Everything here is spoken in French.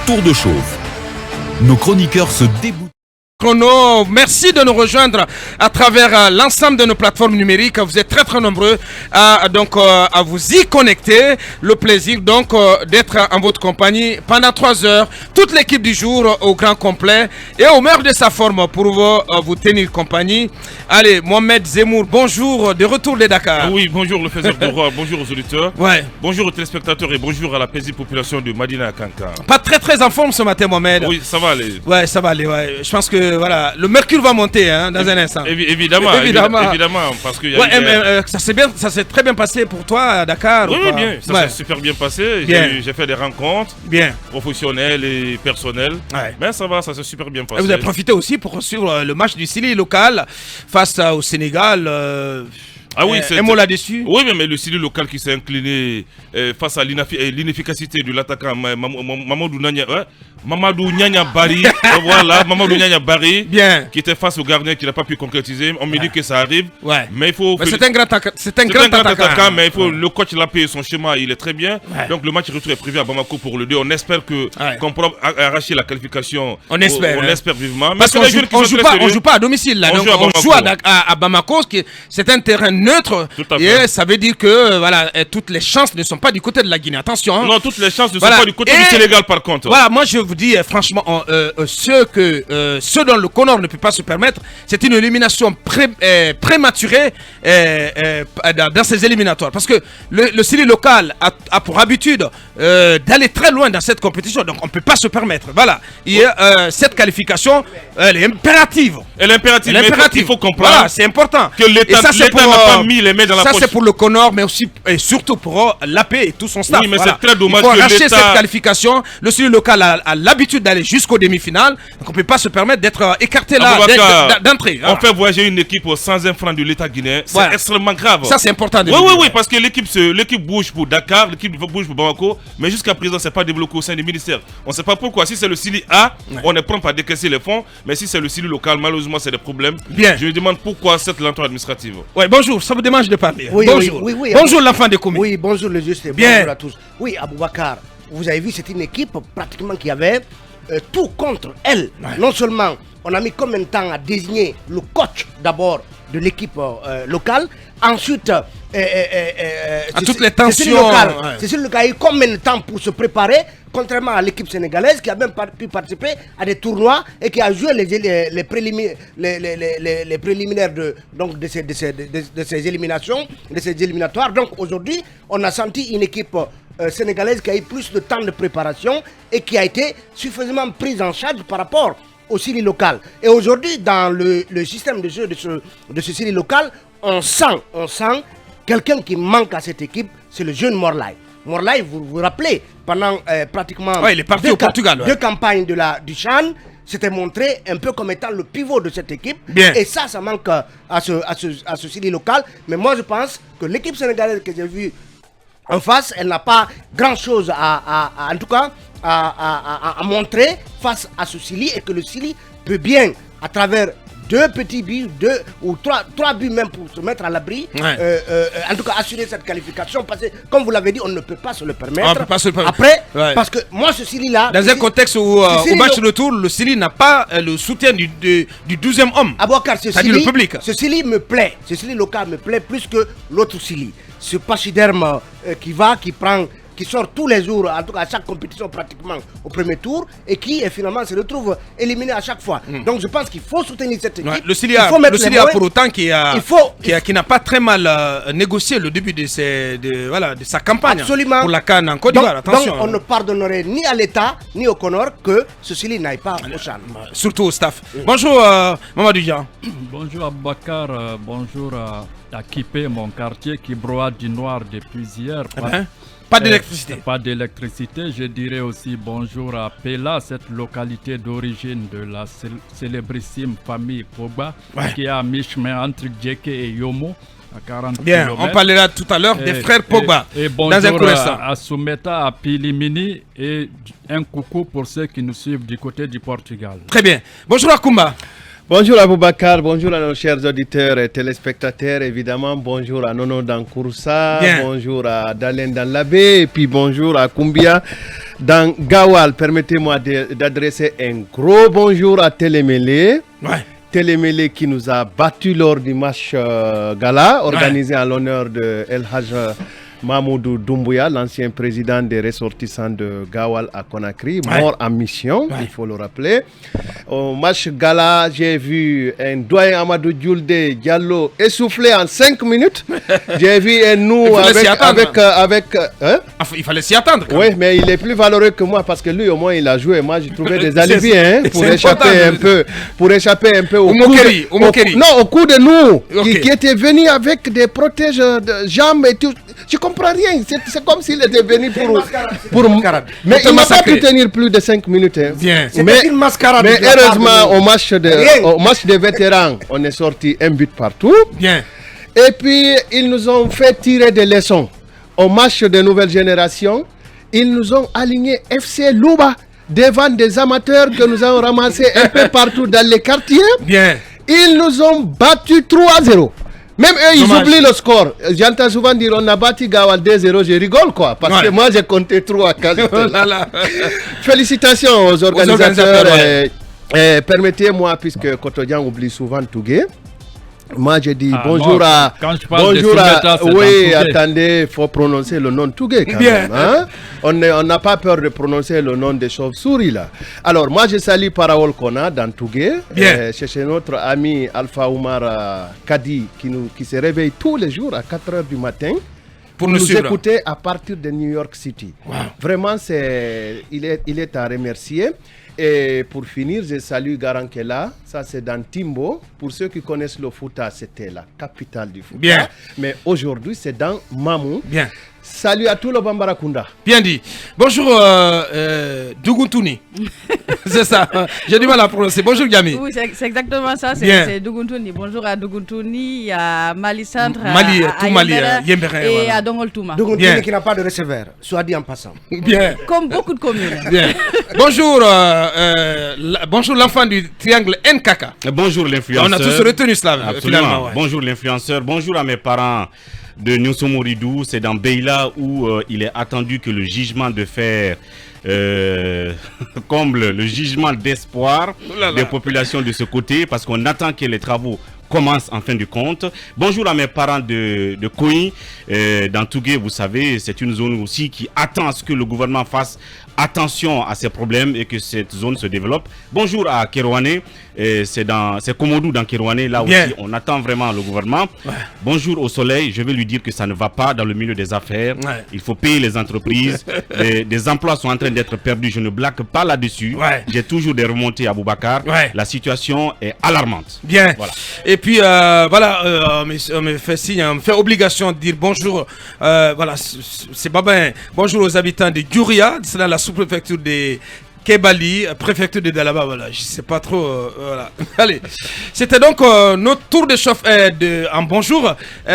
tour de chauffe. Nos chroniqueurs se déboutent. Chrono, merci de nous rejoindre à travers l'ensemble de nos plateformes numériques. Vous êtes très nombreux à vous y connecter. Le plaisir donc d'être en votre compagnie pendant 3 heures. Toute l'équipe du jour au grand complet et au meilleur de sa forme pour vous tenir compagnie. Allez, Mohamed Zemmour, bonjour, de retour de Dakar. Oui, bonjour le faiseur de roi, bonjour aux auditeurs, ouais. Bonjour aux téléspectateurs et bonjour à la paisible population de Madina Kanka. Pas très en forme ce matin, Mohamed. Oui, ça va aller. Ouais, ça va aller, ouais. Je pense que voilà, le mercure va monter dans un instant. Évidemment, parce que ça s'est très bien passé pour toi à Dakar. Oui, bien, ça s'est super bien passé. J'ai fait des rencontres professionnelles et personnelles. Ouais. Mais ça va, ça s'est super bien passé. Et vous avez profité aussi pour suivre le match du Sili local face au Sénégal. Ah oui, un mot là-dessus. Oui, mais le Sili local qui s'est incliné face à l'inefficacité de l'attaquant Mamadou Nyanya Bari. Voilà, Mamadou Nyanya Bari. Bien. Qui était face au gardien qui n'a pas pu concrétiser. On me dit que ça arrive. Ouais. Mais il faut. C'est un grand attaquant. Mais il faut, le coach l'a payé son schéma, il est très bien. Ouais. Donc le match retour est prévu à Bamako pour le 2. On espère qu'on pourra arracher la qualification. On espère. On espère vivement. Parce qu'on ne joue pas à domicile là. On joue à Bamako, c'est un terrain neutre. Tout à fait. Et ça veut dire que voilà, toutes les chances ne sont pas du côté de la Guinée. Attention. Non, toutes les chances ne sont pas du côté du Sénégal par contre. Voilà, moi je vous dis franchement, ce dont le Conor ne peut pas se permettre, c'est une élimination prématurée dans ces éliminatoires. Parce que le Sili local a pour habitude d'aller très loin dans cette compétition. Donc on ne peut pas se permettre. Voilà. Cette qualification, elle est impérative. Il faut comprendre. Voilà, c'est important. Que l'État n'a pas mis les mains dans la poche. Ça c'est pour le Conor, mais aussi et surtout pour l'AP et tout son staff. Oui, mais c'est très dommage il faut que arracher cette qualification. Le Sili local a l'habitude d'aller jusqu'au demi-finale. Donc on ne peut pas se permettre d'être écarté là d'entrée. On fait voyager une équipe sans un franc de l'État guinéen. C'est extrêmement grave. Ça c'est important. Oui, parce que l'équipe bouge pour Dakar, l'équipe bouge pour Bamako, mais jusqu'à présent c'est pas débloqué au sein du ministère. On ne sait pas pourquoi. Si c'est le Sili A, on est prompt à décaisser les fonds, mais si c'est le Sili local, malheureusement c'est des problèmes. Bien. Je me demande pourquoi cette lenteur administrative. Oui, bonjour, ça vous démange de parler. Oui, bonjour. Oui, bonjour l'enfant de Koumi. Oui, bonjour le juste. Bien. Bonjour à tous. Oui, Aboubacar, vous avez vu, c'est une équipe pratiquement qui avait tout contre elle. Ouais. Non seulement on a mis combien de temps à désigner le coach d'abord de l'équipe locale, ensuite toutes les tensions. C'est celui qui a eu combien de temps pour se préparer, contrairement à l'équipe sénégalaise qui a même pu participer à des tournois et qui a joué les préliminaires de ces éliminations, de ces éliminatoires. Donc aujourd'hui, on a senti une équipe sénégalaise qui a eu plus de temps de préparation et qui a été suffisamment prise en charge par rapport au Sili local. Et aujourd'hui, dans le système de jeu de ce Sili local, on sent quelqu'un qui manque à cette équipe, c'est le jeune Morlaï. Morlaï, vous vous rappelez, pendant pratiquement il est parti au Portugal, deux campagnes du CHAN, s'était montré un peu comme étant le pivot de cette équipe. Bien. Et ça manque à ce Sili local. Mais moi, je pense que l'équipe sénégalaise que j'ai vue en face, elle n'a pas grand-chose en tout cas, à montrer face à ce Sili, et que le Sili peut bien, à travers 2 petits buts, 2 ou 3 buts même pour se mettre à l'abri, en tout cas assurer cette qualification, parce que comme vous l'avez dit, on ne peut pas se le permettre. On ne peut pas se le permettre. Après, parce que moi ce Sili là, dans un contexte où au match retour, le Sili n'a pas le soutien du 12e homme. Aboubacar, ce Sili, le public. Ce Sili me plaît, ce Sili local me plaît plus que l'autre Sili. Ce pachyderme qui sort tous les jours, en tout cas à chaque compétition pratiquement au premier tour, et qui finalement se retrouve éliminé à chaque fois. Donc je pense qu'il faut soutenir cette équipe. Le Sili a pour autant qui n'a pas très mal négocié le début de sa campagne. Absolument. Pour la CAN en Côte d'Ivoire. Attention. Donc on ne pardonnerait ni à l'État ni au Conor que ce Sili n'aille pas au CHAN. Surtout au staff. Bonjour Mamadou Jean. Bonjour Aboubacar, bonjour à Kipé, mon quartier qui broie du noir depuis hier. Pas d'électricité. Pas d'électricité. Je dirais aussi bonjour à Pela, cette localité d'origine de la célébrissime famille Pogba, qui est à mi-chemin entre Djeke et Yomo. À 40 Bien, km. on parlera tout à l'heure des frères Pogba. Et bonjour à Soumeta, à Pilimini, et un coucou pour ceux qui nous suivent du côté du Portugal. Très bien. Bonjour à Koumba. Bonjour à Boubacar, bonjour à nos chers auditeurs et téléspectateurs, évidemment, bonjour à Nono Dankoursa, bonjour à Dalen Danlabé, et puis bonjour à Koumbia dans Gawal. Permettez-moi d'adresser un gros bonjour à Télémélé. Télémélé qui nous a battus lors du match gala organisé en l'honneur de El Hajj Mahmoudou Doumbouya, l'ancien président des ressortissants de Gawal à Conakry, mort en mission, il faut le rappeler. Au match gala, j'ai vu un doyen Amadou Djoulde Diallo essoufflé en 5 minutes. J'ai vu un nous avec il fallait s'y attendre. Oui, mais il est plus valeureux que moi parce que lui au moins il a joué. Moi j'ai trouvé des alibis pour échapper un peu au coup de nous qui était venu avec des protèges de jambes et tout. Je comprends rien. C'est comme s'il était venu pour mais il n'a pas pu tenir plus de 5 minutes. Mais une mascarade. Mais heureusement, au match des vétérans, on est sorti un but partout. Et puis, ils nous ont fait tirer des leçons. Au match de nouvelle génération, ils nous ont aligné FC Louba devant des amateurs que nous avons ramassés un peu partout dans les quartiers. Ils nous ont battus 3-0. Même eux, ils oublient le score. J'entends souvent dire on a battu Gawal 2-0, je rigole quoi. Parce que moi, j'ai compté 3 quand j'étais là. Félicitations aux organisateurs. Permettez-moi, puisque Kotodian oublie souvent Tougué. Moi, j'ai dit bonjour à... Oui, attendez, il faut prononcer le nom Tougué quand même. Hein? On n'a pas peur de prononcer le nom des chauves-souris là. Alors, moi, je salue Paraol Kona dans Tougué. Chez notre ami Alpha Oumar Kadi qui se réveille tous les jours à 4h du matin. Pour nous écouter à partir de New York City. Vraiment, il est à remercier. Et pour finir, je salue Garankela. Ça, c'est dans Timbo. Pour ceux qui connaissent le Fouta, c'était la capitale du Fouta. Mais aujourd'hui, c'est dans Mamou. Salut à tout le Bambarakunda. Bien dit. Bonjour Dougountouni. C'est ça. J'ai du mal à prononcer. Bonjour Gami. Oui, c'est exactement ça. C'est Dougountouni. Bonjour à Dougountouni, à Mali Centre, à Yembere et à Dongol Touma. Dougountouni qui n'a pas de receveur, soit dit en passant. Comme beaucoup de communes. Bonjour, bonjour l'enfant du triangle NKK. Bonjour l'influenceur. On a tous retenu cela finalement. Bonjour l'influenceur. Bonjour à mes parents de Nyonsomoridou, c'est dans Beila où il est attendu que le jugement de fer comble le jugement d'espoir des populations de ce côté, parce qu'on attend que les travaux commencent en fin de compte. Bonjour à mes parents de Koui, dans Tougué, vous savez, c'est une zone aussi qui attend à ce que le gouvernement fasse attention à ces problèmes et que cette zone se développe. Bonjour à Kérouané, c'est Komodou dans Kérouané, là aussi on attend vraiment le gouvernement. Bonjour au soleil, je vais lui dire que ça ne va pas dans le milieu des affaires. Il faut payer les entreprises, des emplois sont en train d'être perdus, je ne blague pas là-dessus. J'ai toujours des remontées à Boubacar. La situation est alarmante. Voilà. Et puis voilà, on me fait signe, on me fait obligation de dire bonjour. Voilà, c'est Babin. Bonjour aux habitants de Djouria, c'est dans la sous-préfecture de Kebali, préfecture de Dalaba. Voilà, je sais pas trop. Voilà. Allez, c'était donc notre tour de chauffe en bonjour.